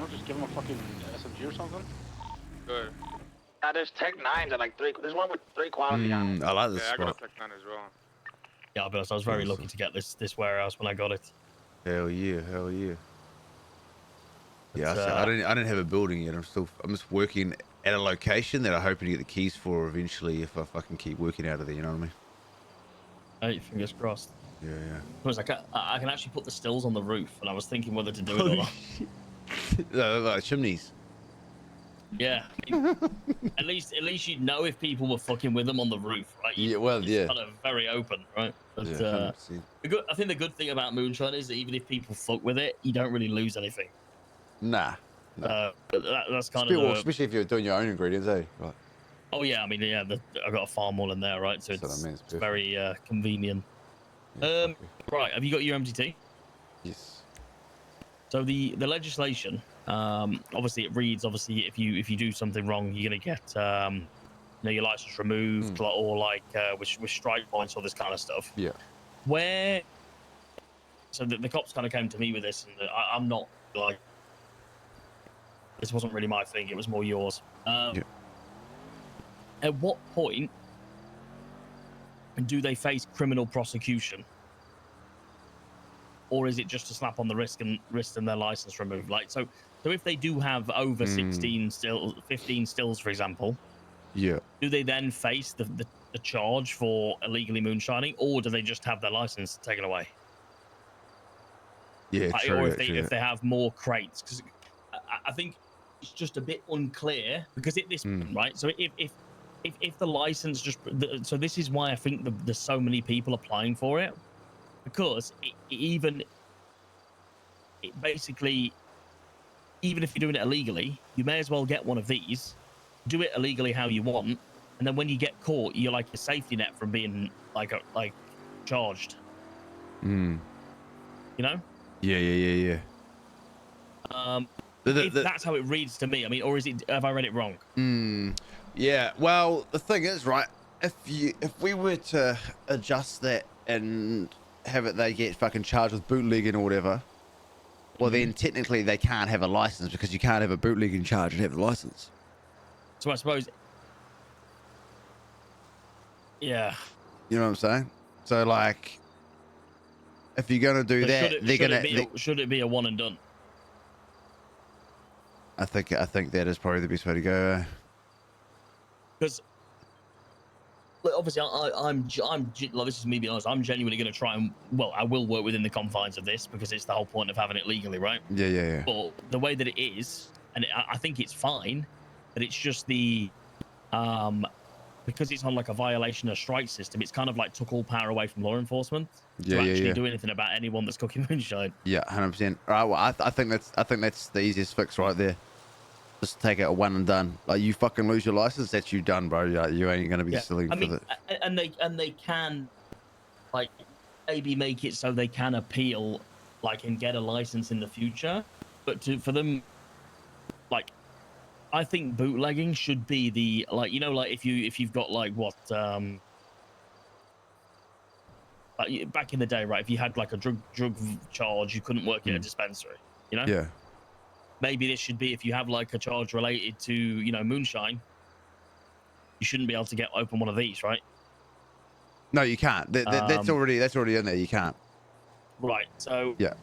want to just give him a fucking SMG or something? Good. There's Tech 9s at like 3. There's one with 3 quality on it. I like this Yeah, I got spot. a Tech 9 as well. Yeah, I'll be honest, I was very Awesome. lucky to get this warehouse when I got it. Hell yeah, hell yeah. Yeah, But, I don't have a building yet. I'm just working at a location that I'm hoping to get the keys for eventually if I fucking keep working out of there. You know what I mean? Hey, fingers crossed. Yeah, yeah. Plus, I can actually put the stills on the roof, and I was thinking whether to do it or not. Like chimneys. Yeah, I mean, at least you'd know if people were fucking with them on the roof, right? Yeah, well, it's yeah. kind of very open, right? But Yeah, 100%. I think the good thing about moonshine is that even if people fuck with it, you don't really lose anything. Nah. That's kind of especially if you're doing your own ingredients, eh? Right. Oh yeah, I mean, yeah, I've got a farm all in there, right? So That's what I mean, it's it's very convenient. Yeah, Right, have you got your MTT? yes. So the legislation, obviously it reads, obviously if you do something wrong, you're gonna get your license removed, or like with strike points, all this kind of stuff. Yeah. So the cops kind of came to me with this, and I'm not like, this wasn't really my thing. It was more yours. Yeah. At what point do they face criminal prosecution? Or is it just a slap on the wrist and their license removed? Like, so if they do have over 15 stills, for example, Yeah. do they then face the charge for illegally moonshining, or do they just have their license taken away? Yeah, true. Or if they have more crates, because I think it's just a bit unclear. Because at this point, right? So if the license so this is why I think there's so many people applying for it. Because basically, even if you're doing it illegally, you may as well get one of these, do it illegally how you want, and then when you get caught, you're like a safety net from being like charged. You know? Yeah. That's how it reads to me. I mean, or have I read it wrong? Yeah. Well, the thing is, right? If we were to adjust that and have it, they get fucking charged with bootlegging or whatever. Well, then technically they can't have a license because you can't have a bootlegging charge and have the license. So I suppose, yeah. You know what I'm saying? So like, if you're gonna do that, should it be a one and done? I think that is probably the best way to go. Because obviously, I'm like, this is me being honest. I'm genuinely going to try and, well, I will work within the confines of this because it's the whole point of having it legally, right? Yeah. But the way that it is, and I think it's fine, but it's just the because it's on like a violation of strike system. It's kind of like took all power away from law enforcement to actually do anything about anyone that's cooking moonshine. Yeah, 100%. All right. Well, I think that's the easiest fix right there. Just take it a one and done. Like, you fucking lose your license, that's you done, bro. You ain't gonna be silly with it. And they can, like, maybe make it so they can appeal, like, and get a license in the future. But for them, like, I think bootlegging should be the, like, you know, like if you've got like what like back in the day, right? If you had like a drug charge, you couldn't work in a dispensary, you know? Yeah. Maybe this should be, if you have like a charge related to, you know, moonshine, you shouldn't be able to open one of these, right? No, you can't. That's already in there. You can't. Right. So yeah.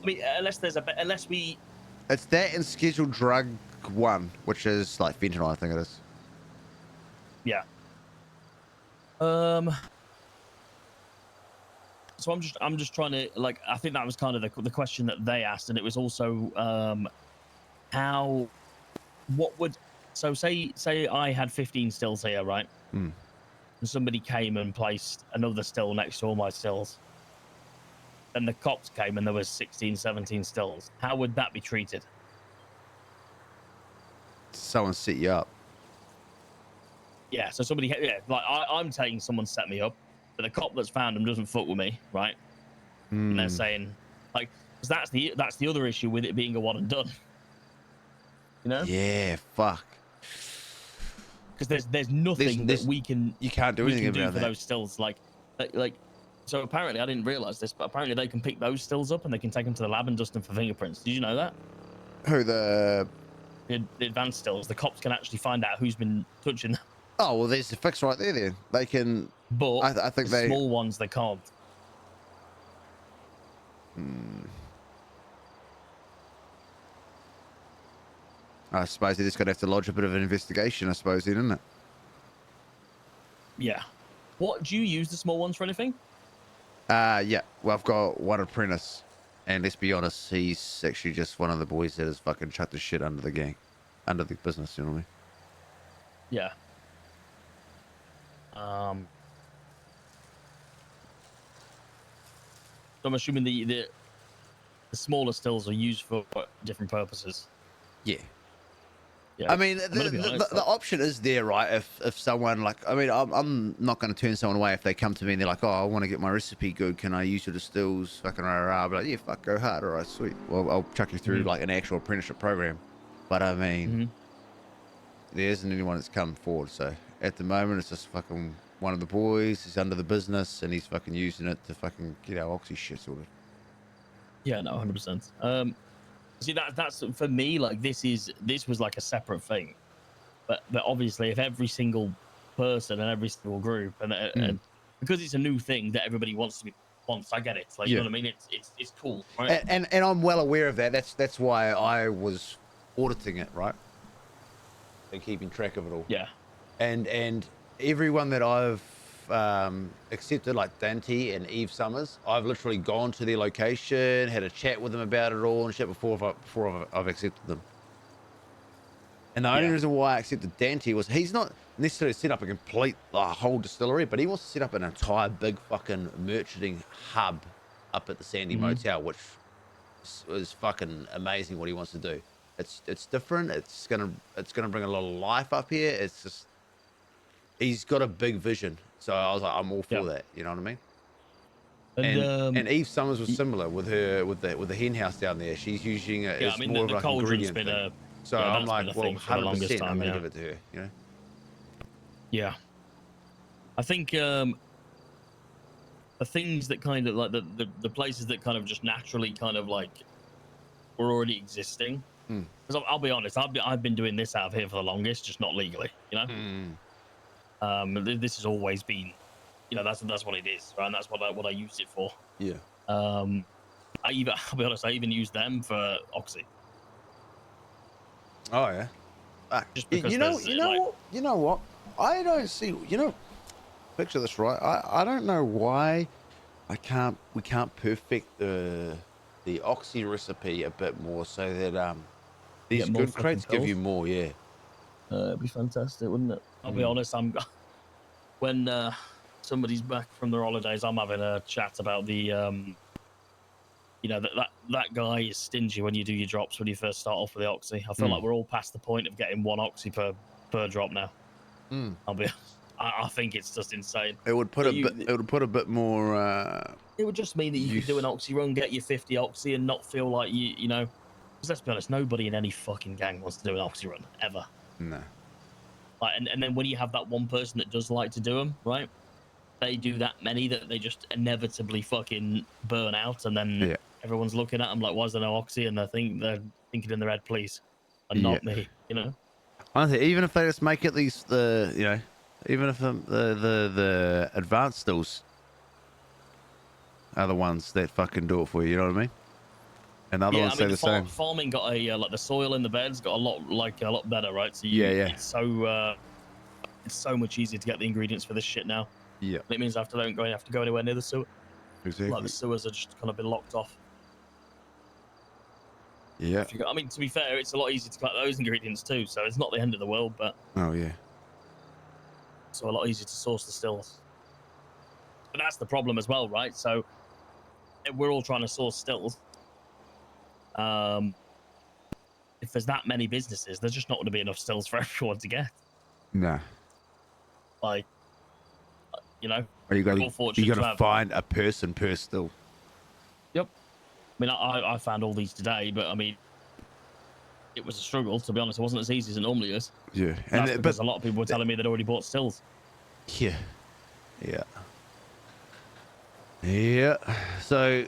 I mean, unless we. It's that and scheduled drug 1, which is like fentanyl, I think it is. Yeah. So I'm just trying to, like, I think that was kind of the question that they asked, and it was also so say I had 15 stills here, right? And somebody came and placed another still next to all my stills. And the cops came and there was 16, 17 stills. How would that be treated? Someone set you up. Yeah, so somebody, like I'm saying someone set me up, but the cop that's found them doesn't fuck with me, right? And they're saying, like, 'cause that's the other issue with it being a one and done. You know? Yeah, fuck. Because there's nothing that we can. You can't do anything about for those stills, like. So apparently, I didn't realize this, but apparently they can pick those stills up and they can take them to the lab and dust them for fingerprints. Did you know that? Who the? The advanced stills, the cops can actually find out who's been touching them. Oh well, there's the fix right there. Then they can. But I think the they. small ones they can't. I suppose they're just gonna have to lodge a bit of an investigation. I suppose, then, isn't it? Yeah. What do you use the small ones for anything? Yeah. Well, I've got one apprentice, and let's be honest, he's actually just one of the boys that has fucking chucked the shit under the gang, under the business. You know what I mean? Yeah. So I'm assuming the smaller stills are used for different purposes. Yeah. Yeah. I mean, I'm gonna be honest, the option is there, right? If someone like, I mean, I'm not going to turn someone away if they come to me and they're like, oh, I want to get my recipe good. Can I use your distills? Fucking rah rah. I'll be like, yeah, fuck, go hard. All right, sweet. Well, I'll chuck you through like an actual apprenticeship program. But I mean, there isn't anyone that's come forward. So at the moment, it's just fucking one of the boys. He's under the business and he's fucking using it to fucking get our oxy shit sorted. Yeah, no, 100%. See, that's for me. Like, this was like a separate thing, but obviously, if every single person and every single group and because it's a new thing that everybody wants, I get it. Like, you know what I mean? It's cool, right? And I'm well aware of that. That's why I was auditing it, right? And keeping track of it all. Yeah. And everyone that I've accepted, like Dante and Eve Summers, I've literally gone to their location, had a chat with them about it all and shit before I've accepted them. And the only reason why I accepted Dante was he's not necessarily set up a complete whole distillery, but he wants to set up an entire big fucking merchanting hub up at the Sandy Motel, which is fucking amazing what he wants to do. It's different. It's gonna bring a lot of life up here. It's just he's got a big vision. So I was like, I'm all for that. You know what I mean? And Eve Summers was similar with the hen house down there. She's using it as more of like an ingredient thing. So I'm like, well, 100%, I'm gonna give it to her. You know? Yeah. I think the things that kind of like the places that kind of just naturally kind of like were already existing. Because I'll be honest, I've been doing this out of here for the longest, just not legally. You know. This has always been, you know, that's what it is, right? And that's what I use it for. Yeah. I'll be honest, I even use them for oxy. Oh yeah. Just because you know what? I don't see. You know, picture this, right? I don't know why we can't perfect the oxy recipe a bit more so that these good crates give you more. Yeah. It'd be fantastic, wouldn't it? I'll be honest. When somebody's back from their holidays, I'm having a chat about the you know, that guy is stingy when you do your drops when you first start off with the oxy. I feel like we're all past the point of getting one oxy per drop now. I'll be honest. I think it's just insane. It would put a bit more. It would just mean that you could do an oxy run, get your 50 oxy, and not feel like you know. Because let's be honest, nobody in any fucking gang wants to do an oxy run ever. No. Like, and then when you have that one person that does like to do them, right? They do that many that they just inevitably fucking burn out, and then everyone's looking at them like, "Why is there no oxy?" And they're thinking in their head, "Please, and not me," you know. Honestly, even if they just make it even if the advanced stills are the ones that fucking do it for you, you know what I mean? And the other ones say the same. Farming got like the soil in the beds got a lot better, right? So it's so much easier to get the ingredients for this shit now. Yeah. And it means I don't have to go anywhere near the sewer. Exactly. Like the sewers are just kind of been locked off. Yeah. I mean, to be fair, it's a lot easier to collect those ingredients too, so it's not the end of the world, but oh yeah. So a lot easier to source the stills. But that's the problem as well, right? So we're all trying to source stills. If there's that many businesses, there's just not going to be enough stills for everyone to get. Nah. Like, you know, you got to find a person per still. Yep. I mean, I found all these today, but I mean, it was a struggle, to be honest. It wasn't as easy as it normally is. Yeah. And because a lot of people were telling me they'd already bought stills. Yeah. Yeah. Yeah. So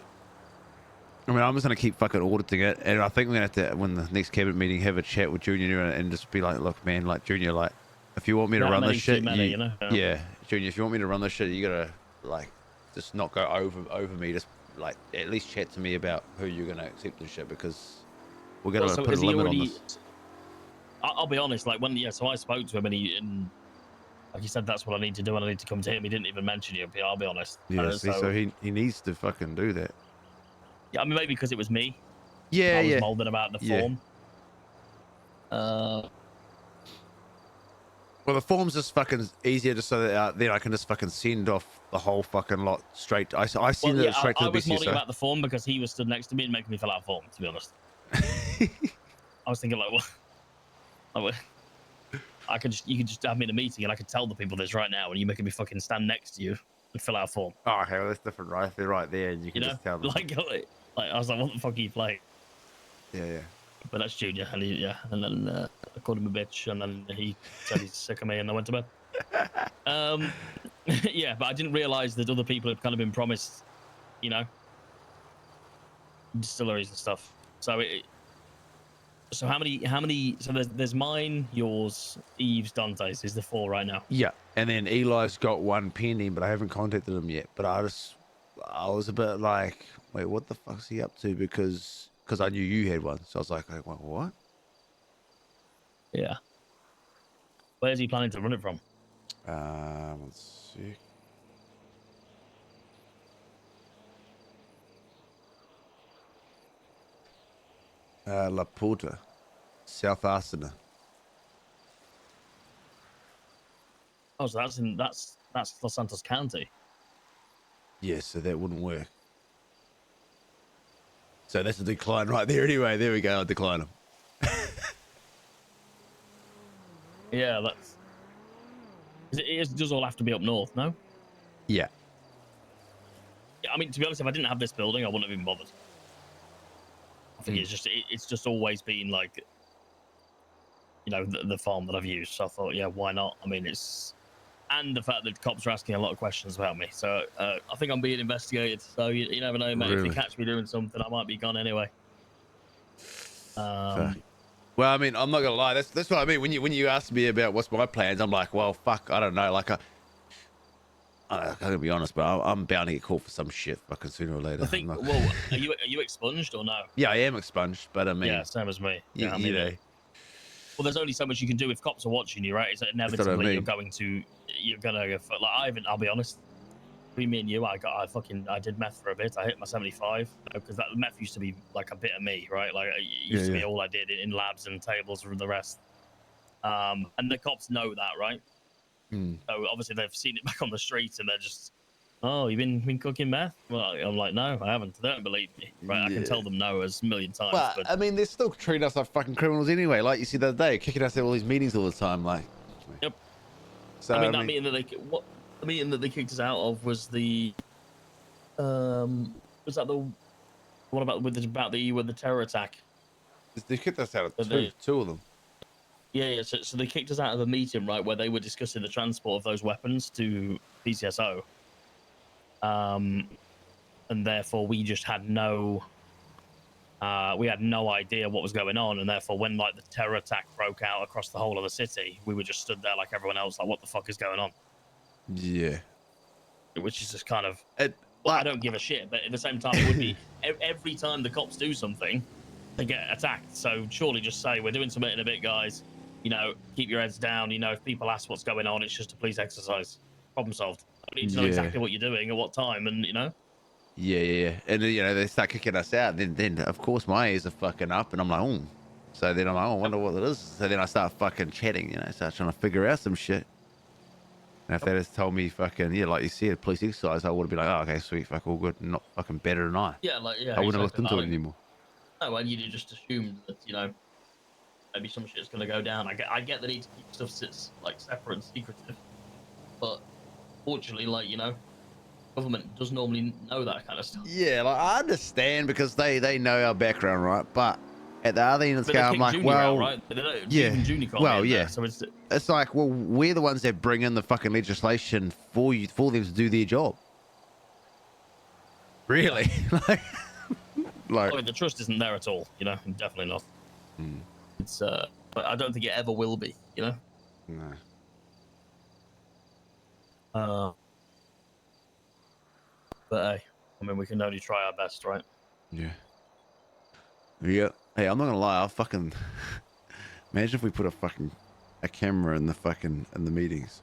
I mean, I'm just gonna keep fucking auditing it, and I think we're gonna have to, when the next cabinet meeting, have a chat with Junior and just be like, look, man, like Junior, like if you want me to That run this many's too shit, many, you, you know? yeah, Junior, if you want me to run this shit, you gotta like just not go over me. Just like at least chat to me about who you're gonna accept this shit, because we're gonna Well, so put a has he limit on already? this. I'll be honest. Like so I spoke to him and like he said, that's what I need to do, and I need to come to him. He didn't even mention you. I'll be honest. Yeah, see, so he needs to fucking do that. Yeah, I mean, maybe because it was me. Yeah, I was yeah, molded about the yeah. form. Well, the form's just fucking easier, just so that then I can just fucking send off the whole fucking lot straight. I send it straight to I the was modding BCSO. about the form because he was stood next to me and making me fill out a form. To be honest, I was thinking like, what? You could just have me in a meeting and I could tell the people this right now, and you making me fucking stand next to you and fill out a form. Oh, okay, well, that's different, right? If they're right there, and you can just tell them. Like I was like, what the fuck are you playing? Yeah, yeah. But that's Junior, and and then I called him a bitch, and then he said he's sick of me, and I went to bed. Yeah, but I didn't realize that other people had kind of been promised, distilleries and stuff. So how many? So there's mine, yours, Eve's, Dante's is the 4 right now. Yeah, and then Eli's got one pending, but I haven't contacted him yet. But I was a bit like, wait, what the fuck's he up to? Because I knew you had one, so I was like, what? Yeah. Where's he planning to run it from? Let's see. La Porta, South Arsenal. Oh, so that's Los Santos County. Yeah, so that wouldn't work. So that's a decline right there anyway. There we go, I'll decline him. Yeah, it does all have to be up north, no? Yeah. Yeah, I mean, to be honest, if I didn't have this building, I wouldn't have even bothered. I think it's just always been like, the farm that I've used. So I thought, yeah, why not? I mean, and the fact that cops are asking a lot of questions about me. So I think I'm being investigated. So you never know, mate. Really? If you catch me doing something, I might be gone anyway. Well, I mean, I'm not gonna lie. That's what I mean. When you asked me about what's my plans, I'm like, well, fuck, I don't know. Like, I'm gonna be honest, but I'm bound to get called for some shit fucking sooner or later. I think. Well, are you expunged or no? Yeah, I am expunged, but I mean, Yeah, same as me. Yeah, I mean, well, there's only so much you can do if cops are watching you, right? It's inevitably you're gonna I'll be honest. Between me and you, I did meth for a bit. I hit my 75 because that meth used to be like a bit of me, right? Like it used to be all I did in labs and tables and the rest. And the cops know that, right? So obviously they've seen it back on the streets and they're just, oh, you've been cooking meth? Well, I'm like, no, I haven't. They don't believe me, right? I can tell them no a million times. Well, but I mean, they're still treating us like fucking criminals anyway. Like you see the other day, kicking us at all these meetings all the time. Like, yep. So I mean, that meeting the meeting that they kicked us out of was the, was that the one about with the terror attack? They kicked us out of two of them. Yeah. So they kicked us out of a meeting, right, where they were discussing the transport of those weapons to PCSO. And therefore we just had no idea what was going on, and therefore when like the terror attack broke out across the whole of the city, we were just stood there like everyone else, like what the fuck is going on? Yeah. Which is just kind of, I don't give a shit, but at the same time, it would be every time the cops do something, they get attacked. So surely just say, we're doing something in a bit, guys. Keep your heads down. If people ask what's going on, it's just a police exercise. Problem solved. I need to know exactly what you're doing at what time, and Yeah. And they start kicking us out. Then of course my ears are fucking up, and I'm like, oh. So then I'm like, oh, I wonder what it is. So then I start fucking chatting, start trying to figure out some shit. And if they just told me fucking, like you said, police exercise, I would have been like, oh, okay, sweet, fuck, all good, not fucking better than I. Yeah, I wouldn't have looked into it anymore. No, and you just assumed that, maybe some shit's going to go down. I get the need to keep stuff separate and secretive. But fortunately, government does normally know that kind of stuff. Yeah, I understand because they know our background, right? But at the other end of the scale, I'm like, right? So it's like, well, we're the ones that bring in the fucking legislation for them to do their job. Really? Like, I mean, the trust isn't there at all. You know, definitely not. It's but I don't think it ever will be. You know. no. But hey, I mean, we can only try our best, right? Yeah. Yeah. Hey, I'm not gonna lie. I'll fucking imagine if we put a camera in the meetings.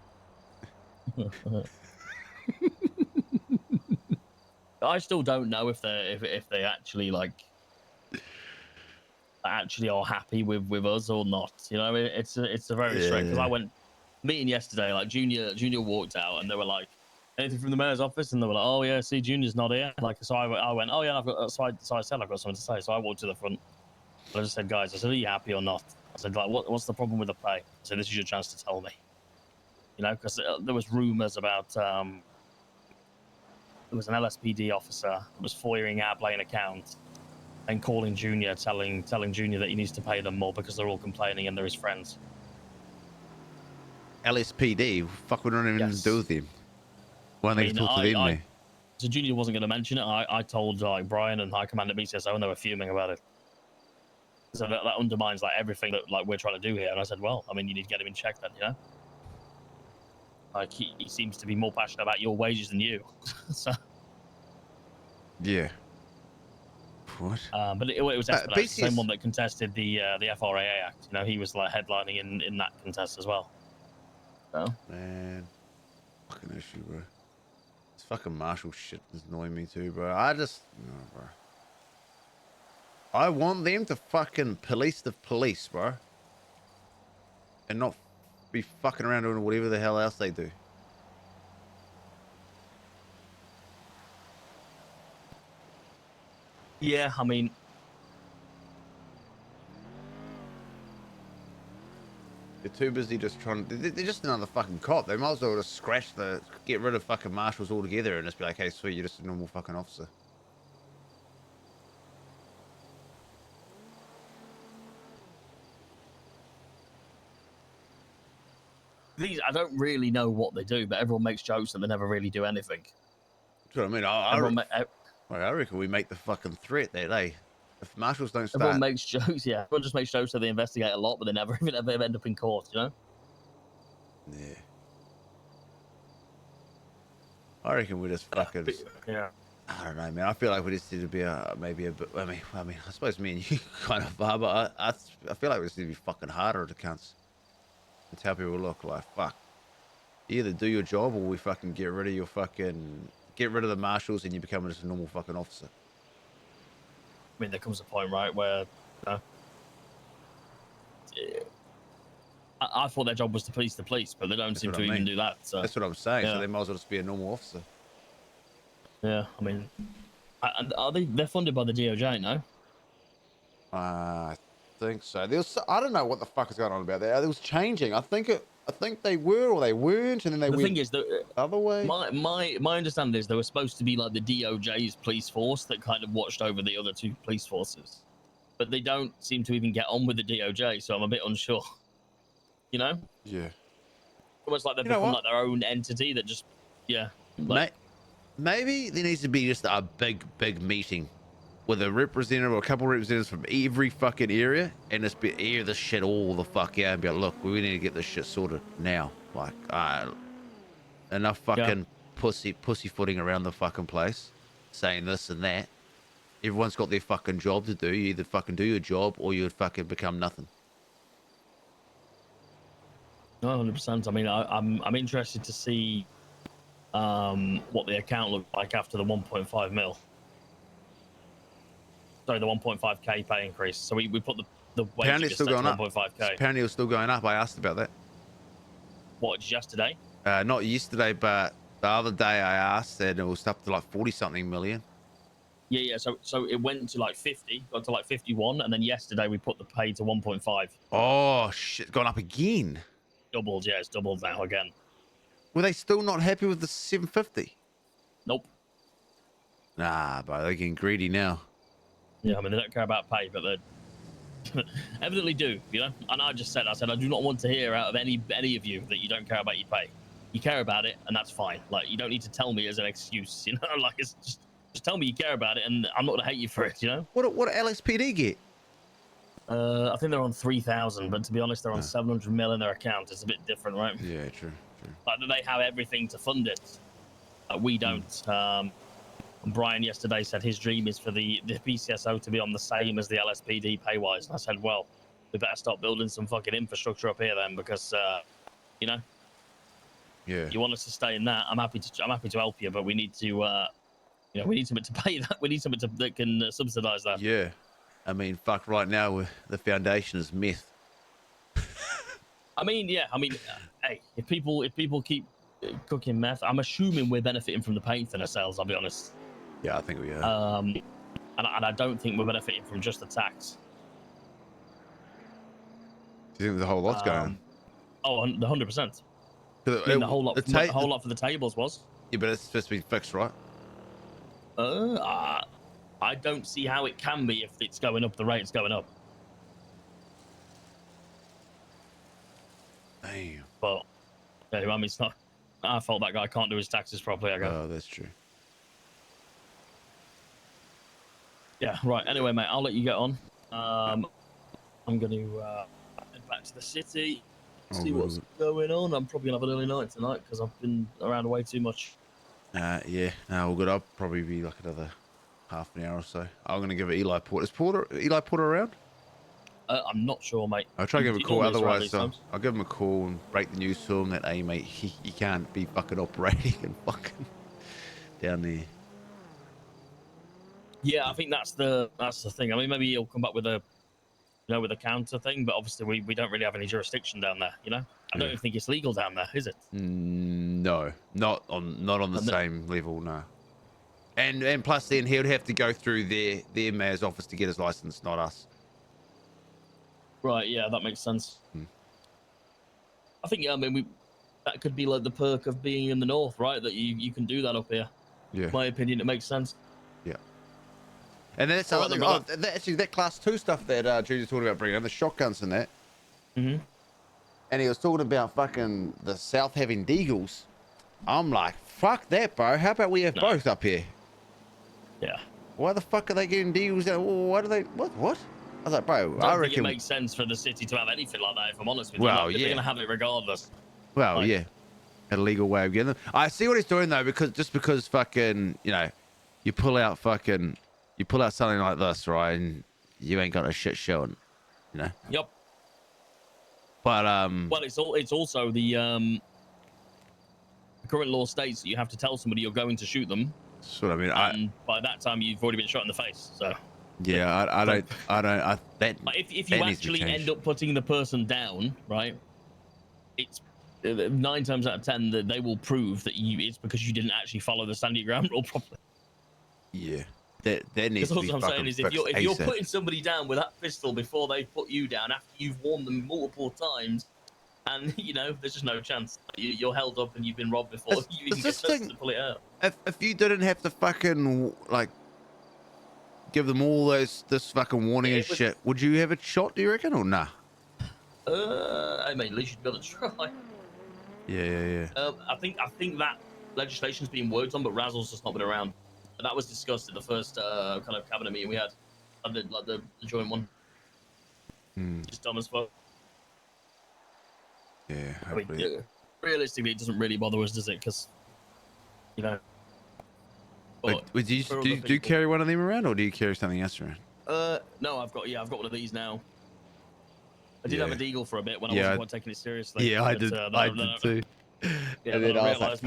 I still don't know if they actually actually are happy with us or not. You know, it's a very strange, because I went meeting yesterday, like Junior walked out and they were like, anything from the mayor's office, and they were like, oh yeah, see, Junior's not here. Like, so I went, oh yeah, I've got, so I said I've got something to say. So I walked to the front. I just said, guys, I said, are you happy or not? I said, like, what's the problem with the pay? I said, this is your chance to tell me. You know, because there was rumors about there was an LSPD officer that was foiling our Blaine account and calling Junior, telling Junior that he needs to pay them more because they're all complaining and they're his friends. LSPD? Fuck, we don't even do with them. Why don't they talk to them, mate? So Junior wasn't going to mention it. I told like Brian and High Command at BCSO, and they were fuming about it. So that undermines like everything that like we're trying to do here. And I said, well, I mean, you need to get him in check then, you know. Like he seems to be more passionate about your wages than you. So yeah. What? But it was Espinosa, the same BCS... one that contested the FRAA Act. You know, he was like headlining in that contest as well. So Man, fucking issue, bro. This fucking marshal shit is annoying me too, bro. No, bro. I want them to fucking police the police, bro, and not be fucking around doing whatever the hell else they do. yeah, I mean, They're too busy just trying. They're just another fucking cop. They might as well just get rid of fucking marshals altogether and just be like, hey, sweet, you're just a normal fucking officer. I don't really know what they do, but everyone makes jokes that they never really do anything. That's what I mean. I reckon we make the fucking threat that, hey, if marshals don't start... Everyone makes jokes, yeah. Everyone just makes jokes that they investigate a lot, but they never even ever end up in court, you know? Yeah. I reckon we just fucking... Yeah. I don't know, man. I feel like we just need to be maybe a bit... I mean, I suppose me and you kind of are, but I feel like we just need to be fucking harder to cunts. And tell people, look, like, fuck. You either do your job or we fucking get rid of the marshals and you become just a normal fucking officer. I mean, there comes a point, right, where, you know, I thought their job was to police the police, but they don't seem to even do that. So that's what I'm saying. Yeah. So they might as well just be a normal officer. Yeah, I mean, they're funded by the DOJ, no? I think so. I don't know what the fuck is going on about that. It was changing. I think they were or they weren't, and then they went. The thing is that other way. My understanding is they were supposed to be like the DOJ's police force that kind of watched over the other two police forces, but they don't seem to even get on with the DOJ. So I'm a bit unsure. You know? Yeah. Almost like they've become like their own entity that just, yeah. Like, maybe there needs to be just a big meeting with a representative or a couple of representatives from every fucking area and just air this shit all the fuck out and be like, look, we need to get this shit sorted now. Like, enough fucking pussyfooting around the fucking place saying this and that. Everyone's got their fucking job to do. You either fucking do your job or you'd fucking become nothing. No, 100%. I mean, I'm interested to see what the account looked like after the 1.5 mil. Sorry, the 1.5k pay increase. So we put the wage Apparently it's still going up. 1.5k. Apparently it was still going up. I asked about that. What, just yesterday? Not yesterday, but the other day I asked and it was up to like 40 something million. Yeah. So it went to like 50, got to like 51, and then yesterday we put the pay to 1.5. Oh shit, gone up again. Doubled, yeah, it's doubled now again. Were they still not happy with the 750? Nope. Nah, bro, they're getting greedy now. Yeah, I mean, they don't care about pay, but they evidently do, you know? And I said, I do not want to hear out of any of you that you don't care about your pay. You care about it, and that's fine. Like, you don't need to tell me as an excuse, you know? Like, it's just Just tell me you care about it, and I'm not gonna hate you for it. You know. What LSPD get? I think they're on 3,000, but to be honest, they're on 700 mil in their account. It's a bit different, right? Yeah, true. Like they have everything to fund it. We don't. Brian yesterday said his dream is for the PCSO to be on the same as the LSPD pay wise. And I said, well, we better start building some fucking infrastructure up here then, because you know, you want us to stay in that. I'm happy to help you, but we need to you know, we need something to pay that. We need something that can subsidize that. Yeah, I mean, fuck. Right now, the foundation is meth. I mean, yeah. I mean, hey, if people keep cooking meth, I'm assuming we're benefiting from the paint thinner sales. I'll be honest. Yeah, I think we are. And I don't think we're benefiting from just the tax. Do you think the whole lot's going on? Oh, 100%. I mean, the whole lot for the tables was. Yeah, but it's supposed to be fixed, right? I don't see how it can be if it's going up. The rate's going up. Damn. But yeah, I mean, it's not our fault that guy can't do his taxes properly, I guess. Oh, that's true. Yeah, right. Anyway, mate, I'll let you get on. I'm going to head back to the city, see what's going on. I'm probably going to have an early night tonight because I've been around way too much. Yeah, no, all good. I'll probably be like another half an hour or so. I'm going to give it Eli Porter. Is Eli Porter around? I'm not sure, mate. I'll try to give him a call. Otherwise, I'll give him a call and break the news to him that, hey, mate, he can't be fucking operating and fucking down there. Yeah, I think that's the thing. I mean, maybe he'll come back with a, you know, with a counter thing, but obviously we don't really have any jurisdiction down there. You know, I don't even think it's legal down there, is it? No, not on the same level, no. And plus, then he would have to go through their mayor's office to get his license, not us. Right. Yeah, that makes sense. I think, yeah, I mean, that could be like the perk of being in the north, right? That you can do that up here. Yeah. In my opinion, it makes sense. Yeah. And that's another thing. Actually, that class 2 stuff that Judy's talking about bringing in, the shotguns and that. Mm-hmm. And he was talking about fucking the South having deagles. I'm like, fuck that, bro. How about we have both up here? Yeah. Why the fuck are they getting deagles? Why do they? What? I was like, bro, I reckon think it makes sense for the city to have anything like that, if I'm honest with you. Well, They're going to have it regardless. Well, yeah. A legal way of getting them. I see what he's doing, though, because fucking, you know, you pull out something like this, right, and you ain't got a shit showing, you know? Yep. But, well, it's also the current law states that you have to tell somebody you're going to shoot them. That's what I mean. And by that time, you've already been shot in the face, so... Yeah, if you actually end up putting the person down, right? It's 9 times out of 10 that they will prove that it's because you didn't actually follow the stand your ground rule properly. Yeah, that needs to be what I'm saying is, if you're putting somebody down with that pistol before they put you down after you've warned them multiple times, and you know there's just no chance you're held up and you've been robbed before you even get to pull it out. If you didn't have to fucking like give them all this fucking warning and shit, would you have a shot, do you reckon, or nah? I mean, at least you'd be able to try. Yeah. I think that legislation's been worked on, but Razzle's just not been around. And that was discussed at the first kind of cabinet meeting we had, the joint one. Just dumb as fuck. Yeah, I mean, realistically, it doesn't really bother us, does it? Because, you know. Do you carry one of them around, or do you carry something else around? No, I've got one of these now. I did have a deagle for a bit when I wasn't quite taking it seriously. Yeah, I did too. Yeah, and then I realised,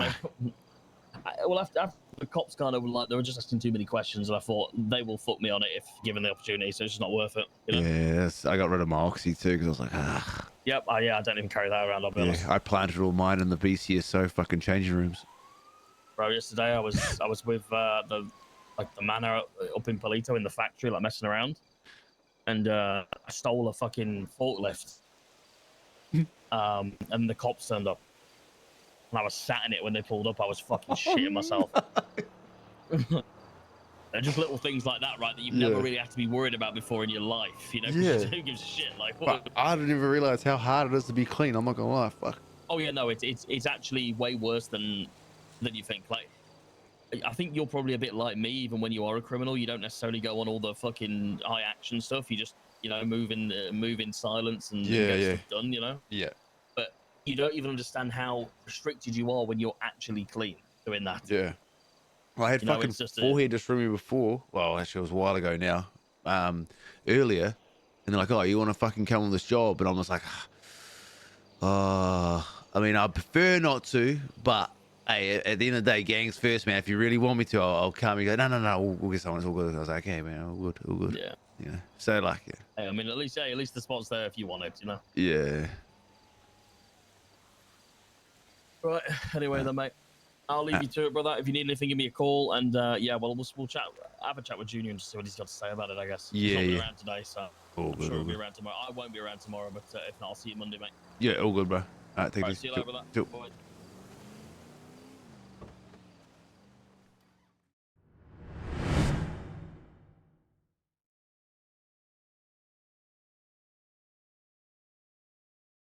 well, after the cops kind of like, they were just asking too many questions, and I thought they will fuck me on it if given the opportunity, so it's just not worth it. You know? Yes, I got rid of my Oxy too because I was like, ah. Yep, I don't even carry that around. I'll be honest. I planted all mine in the BCSO fucking changing rooms. Bro, yesterday I was with the manor up in Polito in the factory, like messing around, and I stole a fucking forklift. And the cops turned up, and I was sat in it when they pulled up. I was fucking shitting myself. They're just little things like that, right? That you've never really had to be worried about before in your life, you know? Who gives a shit? Like, what? I didn't even realize how hard it is to be clean. I'm not gonna lie. Fuck. Oh yeah, no, it's actually way worse than you think. Like, I think you're probably a bit like me. Even when you are a criminal, you don't necessarily go on all the fucking high action stuff. You just, move in silence and get stuff done. Yeah. But you don't even understand how restricted you are when you're actually clean doing that. Yeah. Well, I had fucking it's just forehead just from me before. Well, actually, it was a while ago now. Earlier, and they're like, "Oh, you want to fucking come on this job?" And I was like, I mean, I prefer not to, but hey, at the end of the day, gangs first, man. If you really want me to, I'll come." You go, no, we'll get someone. It's all good. I was like, "Okay, man, all good." Yeah. Yeah. So like, yeah. Hey, I mean, at least the spot's there if you want it. Yeah. Right. Anyway, then, mate. I'll leave you to it, brother. If you need anything, give me a call, and we'll chat. Have a chat with Junior and just see what he's got to say about it. I guess. He's not been around today, so I'm sure he'll be around tomorrow. I won't be around tomorrow, but if not, I'll see you Monday, mate. Yeah, all good, bro. All right, take it easy. See you later, brother. Chill. Bye.